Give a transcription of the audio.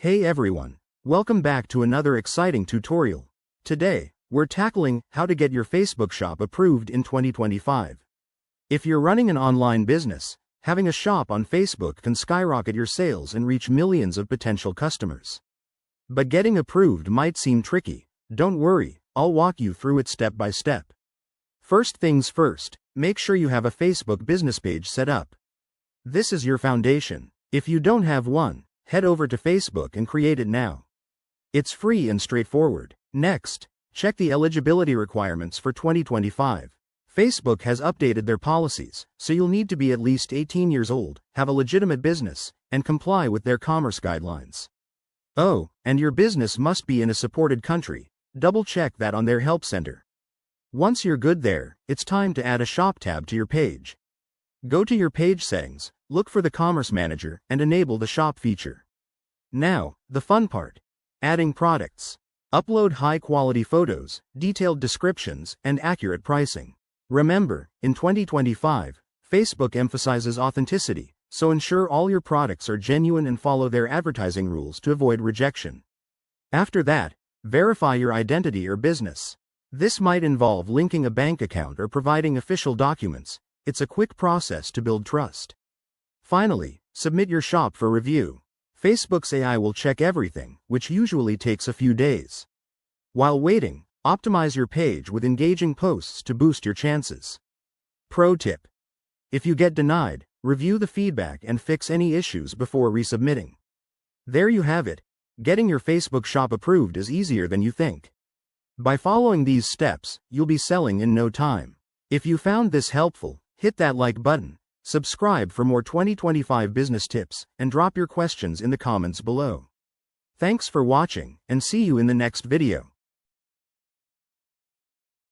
Hey everyone, welcome back to another exciting tutorial. Today, we're tackling how to get your Facebook shop approved in 2025. If you're running an online business, having a shop on Facebook can skyrocket your sales and reach millions of potential customers. But getting approved might seem tricky. Don't worry, I'll walk you through it step by step. First things first, make sure you have a Facebook business page set up. This is your foundation. If you don't have one, head over to Facebook and create it now. It's free and straightforward. Next, check the eligibility requirements for 2025. Facebook has updated their policies, so you'll need to be at least 18 years old, have a legitimate business, and comply with their commerce guidelines. Oh, and your business must be in a supported country. Double check that on their help center. Once you're good there, it's time to add a shop tab to your page. Go to your page settings, look for the Commerce Manager, and enable the shop feature. Now, the fun part. Adding products. Upload high-quality photos, detailed descriptions, and accurate pricing. Remember, in 2025, Facebook emphasizes authenticity, so ensure all your products are genuine and follow their advertising rules to avoid rejection. After that, verify your identity or business. This might involve linking a bank account or providing official documents. It's a quick process to build trust. Finally, submit your shop for review. Facebook's AI will check everything, which usually takes a few days. While waiting, optimize your page with engaging posts to boost your chances. Pro tip: if you get denied, review the feedback and fix any issues before resubmitting. There you have it. Getting your Facebook shop approved is easier than you think. By following these steps, you'll be selling in no time. If you found this helpful, hit that like button, subscribe for more 2025 business tips, and drop your questions in the comments below. Thanks for watching, and see you in the next video.